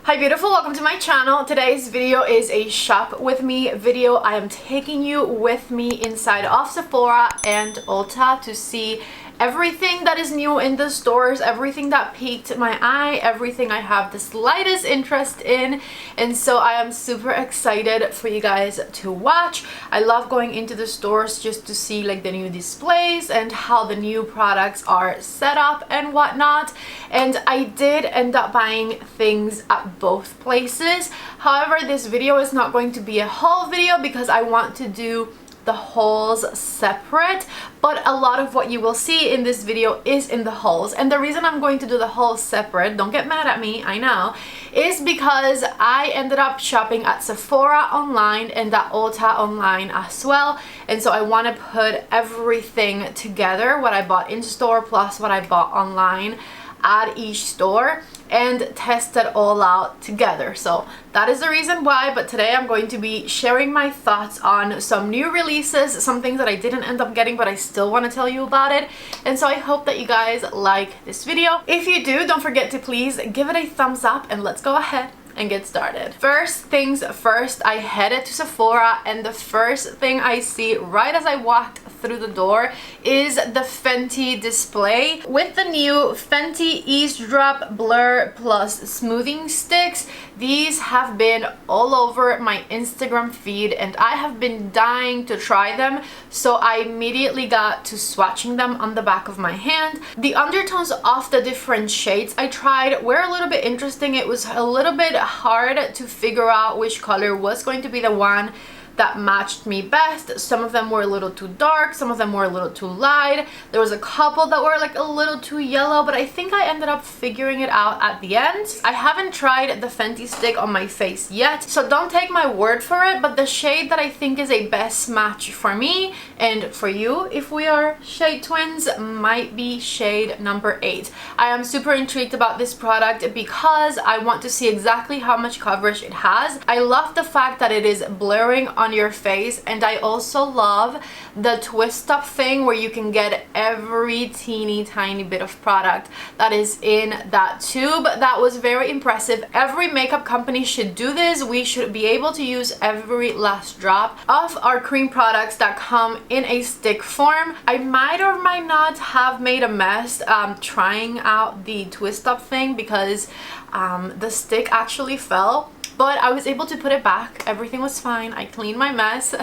Hi beautiful, welcome to my channel. Today's video is a shop with me video. I am taking you with me inside of Sephora and Ulta to see everything that is new in the stores, everything that piqued my eye, everything I have the slightest interest in, and so I am super excited for you guys to watch. I love going into the stores just to see like the new displays and how the new products are set up and whatnot, and I did end up buying things at both places. However, this video is not going to be a haul video because I want to do the hauls separate, but a lot of what you will see in this video is in the hauls. And the reason I'm going to do the hauls separate, don't get mad at me, I know, is because I ended up shopping at Sephora online and at Ulta online as well, and so I want to put everything together, what I bought in store plus what I bought online at each store, and test it all out together. So that is the reason why. But today I'm going to be sharing my thoughts on some new releases, some things that I didn't end up getting but I still want to tell you about it, and so I hope that you guys like this video. If you do, don't forget to please give it a thumbs up, and let's go ahead and get started. First things first, I headed to Sephora, and the first thing I see right as I walked through the door is the Fenty display with the new Fenty Eavesdrop Blur Plus Smoothing Sticks. These have been all over my Instagram feed and I have been dying to try them, so I immediately got to swatching them on the back of my hand. The undertones of the different shades I tried were a little bit interesting. It was a little bit hard to figure out which color was going to be the one that matched me best. Some of them were a little too dark, some of them were a little too light. There was a couple that were like a little too yellow, but I think I ended up figuring it out at the end. I haven't tried the Fenty stick on my face yet, so don't take my word for it, but the shade that I think is a best match for me and for you, if we are shade twins, might be shade number 8. I am super intrigued about this product because I want to see exactly how much coverage it has. I love the fact that it is blurring on your face, and I also love the twist up thing where you can get every teeny tiny bit of product that is in that tube. That was very impressive. Every makeup company should do this. We should be able to use every last drop of our cream products that come in a stick form. I might or might not have made a mess trying out the twist up thing because the stick actually fell, but I was able to put it back. Everything was fine. I cleaned my mess.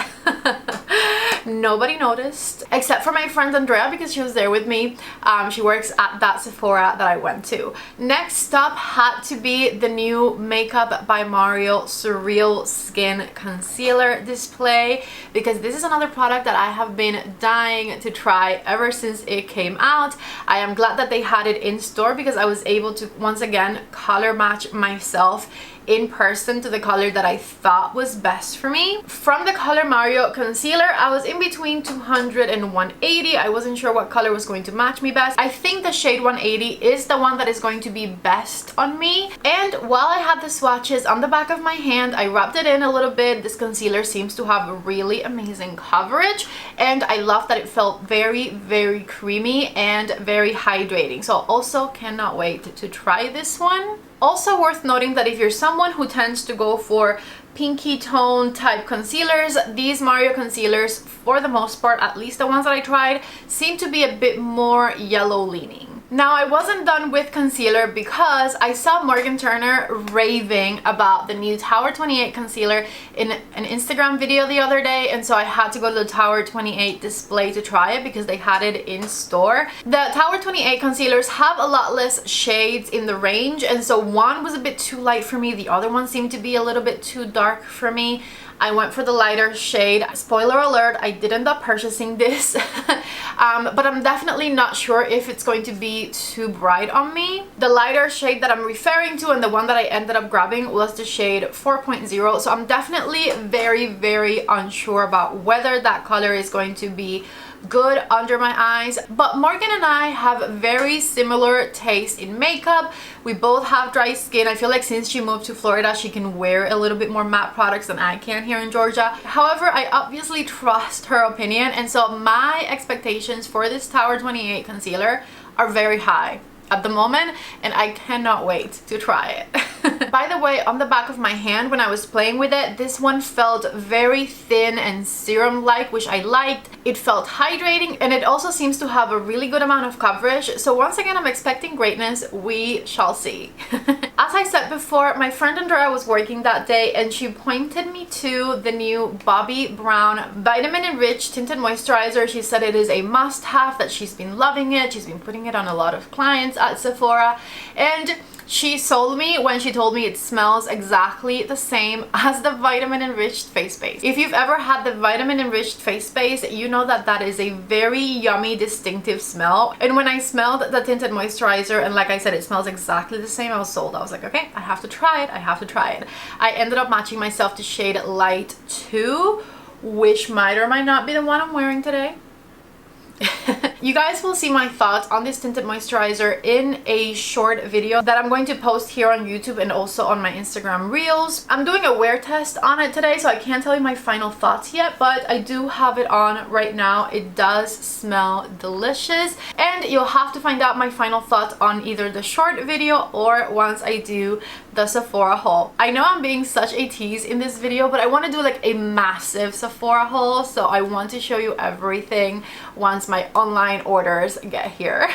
Nobody noticed except for my friend Andrea because she was there with me. She works at that Sephora that I went to. Next up had to be the new Makeup by Mario Surreal Skin Concealer display, because this is another product that I have been dying to try ever since it came out. I am glad that they had it in store because I was able to once again color match myself in person to the color that I thought was best for me. From the color Mario concealer, I was in between 200 and 180. I wasn't sure what color was going to match me best. I think the shade 180 is the one that is going to be best on me. And while I had the swatches on the back of my hand, I rubbed it in a little bit. This concealer seems to have really amazing coverage, and I love that it felt very, very creamy and very hydrating. So also cannot wait to try this one. Also worth noting that if you're someone who tends to go for pinky tone type concealers, these Mario concealers, for the most part, at least the ones that I tried, seem to be a bit more yellow leaning. Now, I wasn't done with concealer because I saw Morgan Turner raving about the new Tower 28 concealer in an Instagram video the other day, and so I had to go to the Tower 28 display to try it because they had it in store. The Tower 28 concealers have a lot less shades in the range, and so one was a bit too light for me, the other one seemed to be a little bit too dark for me. I went for the lighter shade. Spoiler alert, I did end up purchasing this, but I'm definitely not sure if it's going to be too bright on me. The lighter shade that I'm referring to and the one that I ended up grabbing was the shade 4.0, so I'm definitely very, very unsure about whether that color is going to be good under my eyes. But Morgan and I have very similar taste in makeup. We both have dry skin. I feel like since she moved to Florida, she can wear a little bit more matte products than I can here in Georgia. However, I obviously trust her opinion, and so my expectations for this Tower 28 concealer are very high. at the moment, and I cannot wait to try it. By the way, on the back of my hand when I was playing with it, this one felt very thin and serum-like, which I liked. It felt hydrating, and it also seems to have a really good amount of coverage. So once again, I'm expecting greatness. We shall see. As I said before, my friend Andrea was working that day and she pointed me to the new Bobbi Brown Vitamin Enriched Tinted Moisturizer. She said it is a must-have, that she's been loving it. She's been putting it on a lot of clients at Sephora, and she sold me when she told me it smells exactly the same as the Vitamin Enriched face base. If you've ever had the Vitamin Enriched face base, you know that that is a very yummy, distinctive smell. And when I smelled the tinted moisturizer, and like I said, it smells exactly the same, I was sold. I was like, okay, I have to try it. I have to try it. I ended up matching myself to shade Light 2, which might or might not be the one I'm wearing today. You guys will see my thoughts on this tinted moisturizer in a short video that I'm going to post here on YouTube and also on my Instagram Reels. I'm doing a wear test on it today, so I can't tell you my final thoughts yet, but I do have it on right now. It does smell delicious, and you'll have to find out my final thoughts on either the short video or once I do the Sephora haul. I know I'm being such a tease in this video, but I want to do like a massive Sephora haul, so I want to show you everything once my online orders get here.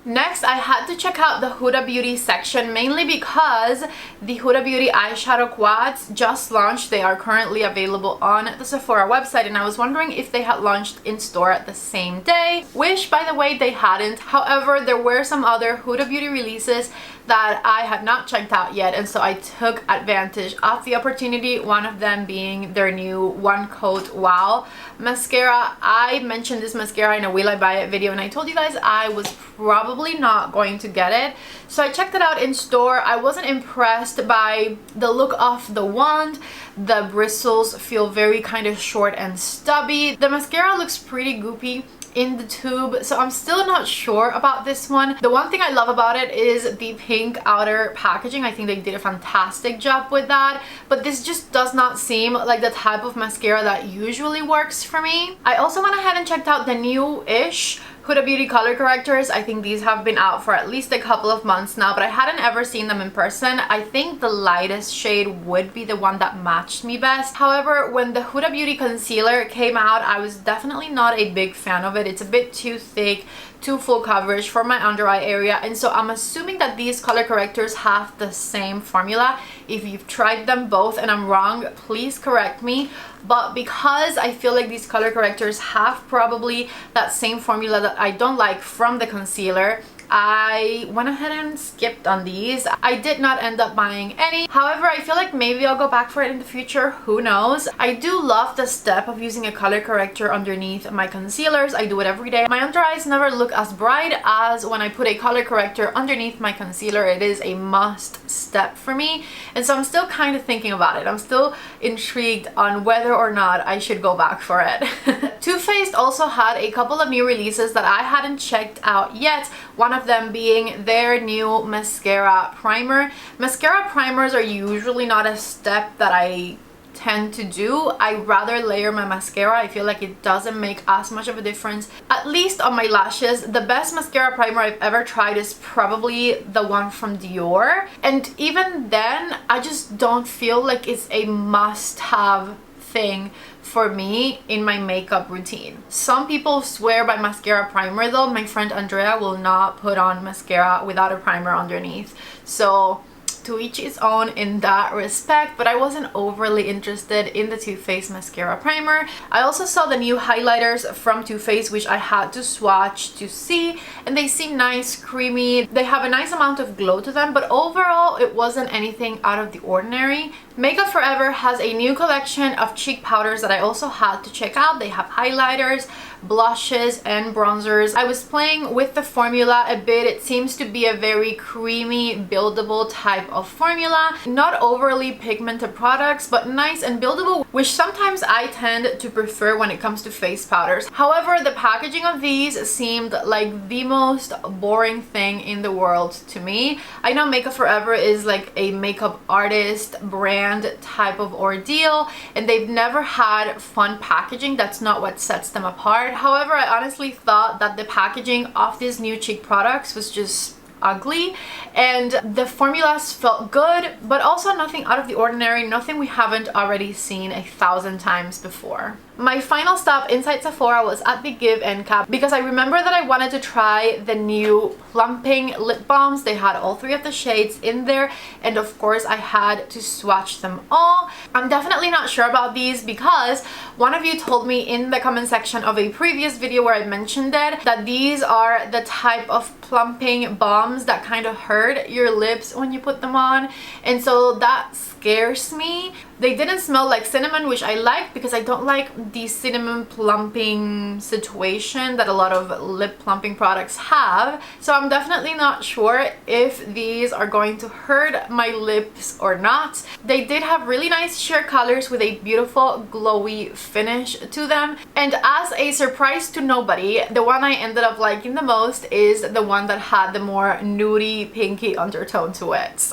Next, I had to check out the Huda Beauty section, mainly because the Huda Beauty eyeshadow quads just launched. They are currently available on the Sephora website, and I was wondering if they had launched in store at the same day, which by the way they hadn't. However, there were some other Huda Beauty releases that I had not checked out yet, and so I took advantage of the opportunity, one of them being their new One Coat Wow mascara. I mentioned this mascara in a Will I Buy It video, and I told you guys I was probably not going to get it. So I checked it out in store. I wasn't impressed by the look of the wand. The bristles feel very kind of short and stubby. The mascara looks pretty goopy in the tube, so I'm still not sure about this one. The one thing I love about it is the pink outer packaging. I think they did a fantastic job with that, but this just does not seem like the type of mascara that usually works for me. I also went ahead and checked out the new-ish Huda Beauty color correctors. I think these have been out for at least a couple of months now, but I hadn't ever seen them in person. I think the lightest shade would be the one that matched me best. However, when the Huda Beauty concealer came out, I was definitely not a big fan of it. It's a bit too thick, too full coverage for my under eye area, and so I'm assuming that these color correctors have the same formula. If you've tried them both and I'm wrong, please correct me, but because I feel like these color correctors have probably that same formula that I don't like from the concealer, I went ahead and skipped on these. I did not end up buying any. However, I feel like maybe I'll go back for it in the future. Who knows? I do love the step of using a color corrector underneath my concealers. I do it every day. My under eyes never look as bright as when I put a color corrector underneath my concealer. It is a must step for me, and so I'm still kind of thinking about it. I'm still intrigued on whether or not I should go back for it. Too Faced also had a couple of new releases that I hadn't checked out yet. One of them being their new mascara primer. Mascara primers are usually not a step that I tend to do. I rather layer my mascara. I feel like it doesn't make as much of a difference, at least on my lashes. The best mascara primer I've ever tried is probably the one from Dior, and even then I just don't feel like it's a must-have thing for me in my makeup routine. Some people swear by mascara primer though. My friend Andrea will not put on mascara without a primer underneath, so to each his own in that respect, but I wasn't overly interested in the Too Faced mascara primer. I also saw the new highlighters from Too Faced, which I had to swatch to see, and they seem nice, creamy. They have a nice amount of glow to them, but overall it wasn't anything out of the ordinary. Makeup Forever has a new collection of cheek powders that I also had to check out. They have highlighters, blushes, and bronzers. I was playing with the formula a bit. It seems to be a very creamy, buildable type of formula. Not overly pigmented products, but nice and buildable, which sometimes I tend to prefer when it comes to face powders. However, the packaging of these seemed like the most boring thing in the world to me. I know Makeup Forever is like a makeup artist brand type of ordeal, and they've never had fun packaging. That's not what sets them apart. However, I honestly thought that the packaging of these new cheek products was just ugly, and the formulas felt good, but also nothing out of the ordinary, nothing we haven't already seen 1,000 times before. My final stop inside Sephora was at the Give end cap because I remember that I wanted to try the new plumping lip balms. They had all 3 of the shades in there, and of course I had to swatch them all. I'm definitely not sure about these because one of you told me in the comment section of a previous video where I mentioned it that these are the type of plumping balms that kind of hurt your lips when you put them on, and so that scares me. They didn't smell like cinnamon, which I like because I don't like the cinnamon plumping situation that a lot of lip plumping products have. So I'm definitely not sure if these are going to hurt my lips or not. They did have really nice sheer colors with a beautiful glowy finish to them. And as a surprise to nobody, the one I ended up liking the most is the one that had the more nudie pinky undertone to it.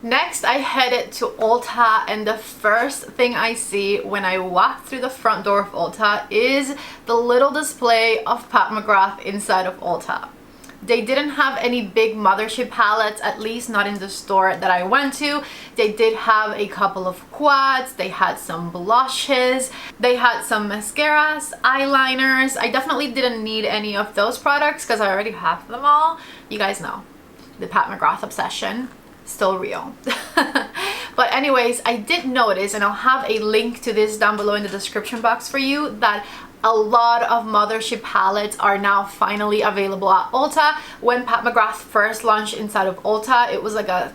Next, I headed to Ulta, and the first thing I see when I walk through the front door of Ulta is the little display of Pat McGrath inside of Ulta. They didn't have any big mothership palettes, at least not in the store that I went to. They did have a couple of quads, they had some blushes, they had some mascaras, eyeliners. I definitely didn't need any of those products because I already have them all. You guys know, the Pat McGrath obsession, still real. But anyways, I did notice, and I'll have a link to this down below in the description box for you, that a lot of mothership palettes are now finally available at Ulta. When Pat McGrath first launched inside of Ulta, it was like a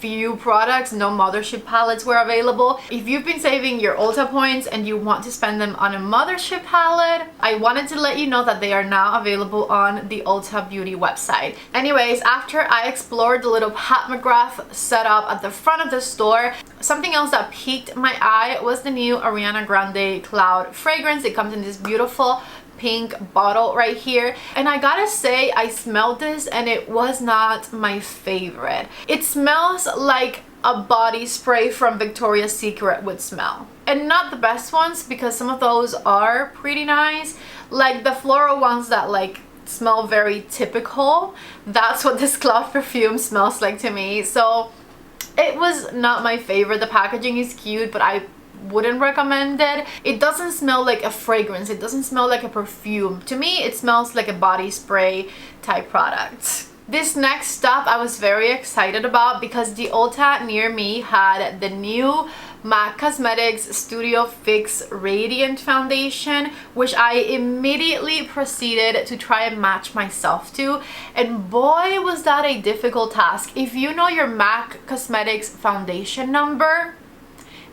few products, no mothership palettes were available. If you've been saving your Ulta points and you want to spend them on a mothership palette, I wanted to let you know that they are now available on the Ulta Beauty website. Anyways, after I explored the little Pat McGrath setup at the front of the store, something else that piqued my eye was the new Ariana Grande Cloud fragrance. It comes in this beautiful pink bottle right here, and I gotta say, I smelled this and it was not my favorite. It smells like a body spray from Victoria's Secret would smell, and not the best ones because some of those are pretty nice, like the floral ones that like smell very typical. That's what this cloud perfume smells like to me, so it was not my favorite. The packaging is cute, but I wouldn't recommend it. It doesn't smell like a fragrance, it doesn't smell like a perfume. To me, it smells like a body spray type product. This next stop I was very excited about because the Ulta near me had the new MAC Cosmetics Studio Fix Radiant Foundation, which I immediately proceeded to try and match myself to, and boy was that a difficult task. If you know your MAC Cosmetics foundation number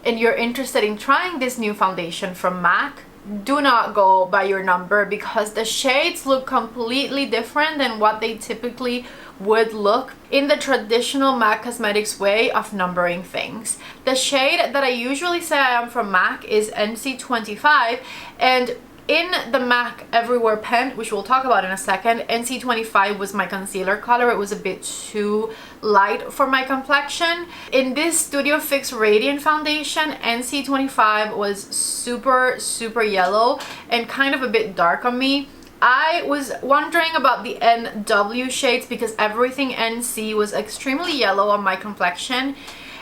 and you're interested in trying this new foundation from MAC, do not go by your number because the shades look completely different than what they typically would look in the traditional MAC Cosmetics way of numbering things. The shade that I usually say I am from MAC is NC25, and in the MAC Everywhere pen, which we'll talk about in a second, NC25 was my concealer color. It was a bit too light for my complexion. In this Studio Fix Radiant Foundation, NC25 was super yellow and kind of a bit dark on me. I was wondering about the NW shades because everything NC was extremely yellow on my complexion,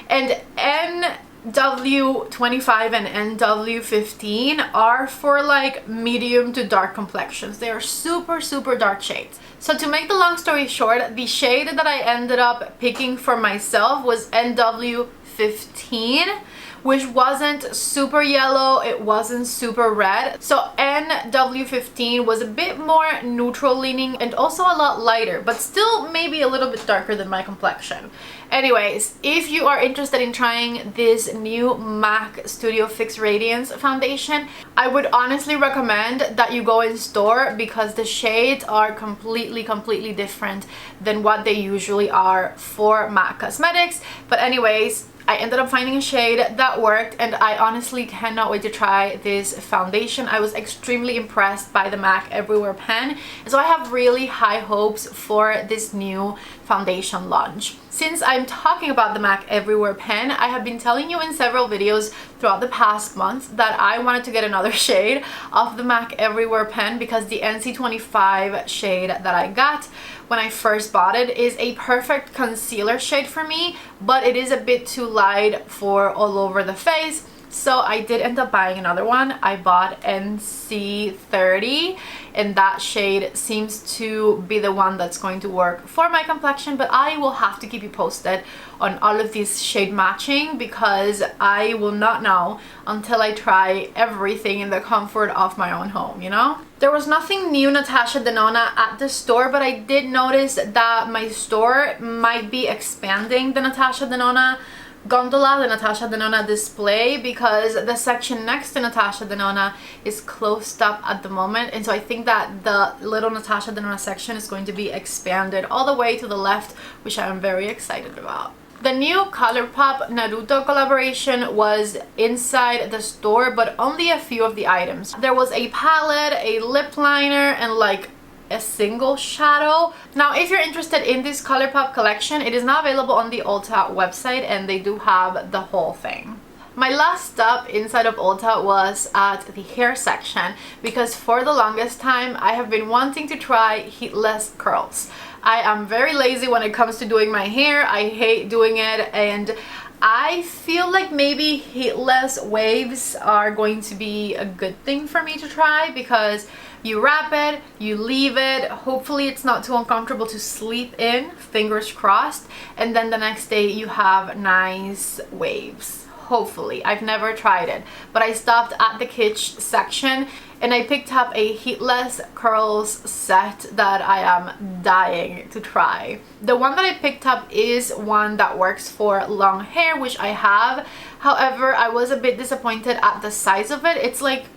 and NW25 and NW15 are for like medium to dark complexions. They are super dark shades. So to make the long story short, the shade that I ended up picking for myself was NW15, which wasn't super yellow, it wasn't super red. So NW15 was a bit more neutral leaning and also a lot lighter, but still maybe a little bit darker than my complexion. Anyways, if you are interested in trying this new MAC Studio Fix Radiance foundation, I would honestly recommend that you go in store because the shades are completely different than what they usually are for MAC Cosmetics. But anyways, I ended up finding a shade that worked, and I honestly cannot wait to try this foundation. I was extremely impressed by the MAC Everywhere pen, so I have really high hopes for this new foundation launch. Since I'm talking about the MAC Everywhere pen, I have been telling you in several videos throughout the past month that I wanted to get another shade of the MAC Everywhere pen because the NC25 shade that I got when I first bought it is a perfect concealer shade for me, but it is a bit too light for all over the face. So I did end up buying another one. I bought NC30 and that shade seems to be the one that's going to work for my complexion, but I will have to keep you posted on all of these shade matching because I will not know until I try everything in the comfort of my own home, you know? There was nothing new Natasha Denona at the store, but I did notice that my store might be expanding the Natasha Denona gondola, the Natasha Denona display, because the section next to Natasha Denona is closed up at the moment, and so I think that the little Natasha Denona section is going to be expanded all the way to the left, which I am very excited about. The new ColourPop Naruto collaboration was inside the store, but only a few of the items. There was a palette, a lip liner, and like a single shadow. Now if you're interested in this ColourPop collection, it is now available on the Ulta website and they do have the whole thing. My last stop inside of Ulta was at the hair section because for the longest time I have been wanting to try heatless curls. I am very lazy when it comes to doing my hair. I hate doing it, and I feel like maybe heatless waves are going to be a good thing for me to try because you wrap it, you leave it, hopefully it's not too uncomfortable to sleep in, fingers crossed, and then the next day you have nice waves. Hopefully. I've never tried it, but I stopped at the kitsch section and I picked up a heatless curls set that I am dying to try. The one that I picked up is one that works for long hair, which I have. However, I was a bit disappointed at the size of it. It's like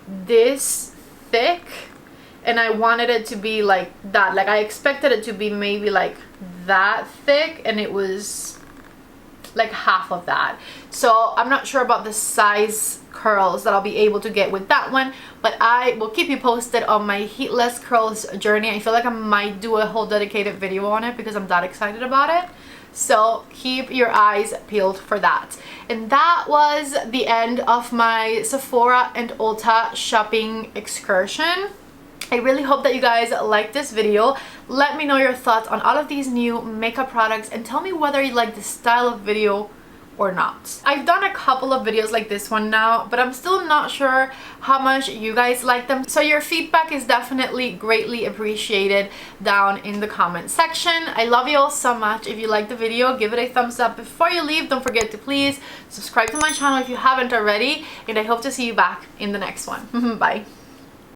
this thick and I wanted it to be like that. Like I expected it to be maybe like that thick and it was like half of that. So I'm not sure about the size curls that I'll be able to get with that one, but I will keep you posted on my heatless curls journey. I feel like I might do a whole dedicated video on it because I'm that excited about it. So keep your eyes peeled for that. And that was the end of my Sephora and Ulta shopping excursion. I really hope that you guys liked this video. Let me know your thoughts on all of these new makeup products and tell me whether you like this style of video or not. I've done a couple of videos like this one now, but I'm still not sure how much you guys like them. So your feedback is definitely greatly appreciated down in the comment section. I love you all so much. If you like the video, give it a thumbs up. Before you leave, don't forget to please subscribe to my channel if you haven't already, and I hope to see you back in the next one. Bye.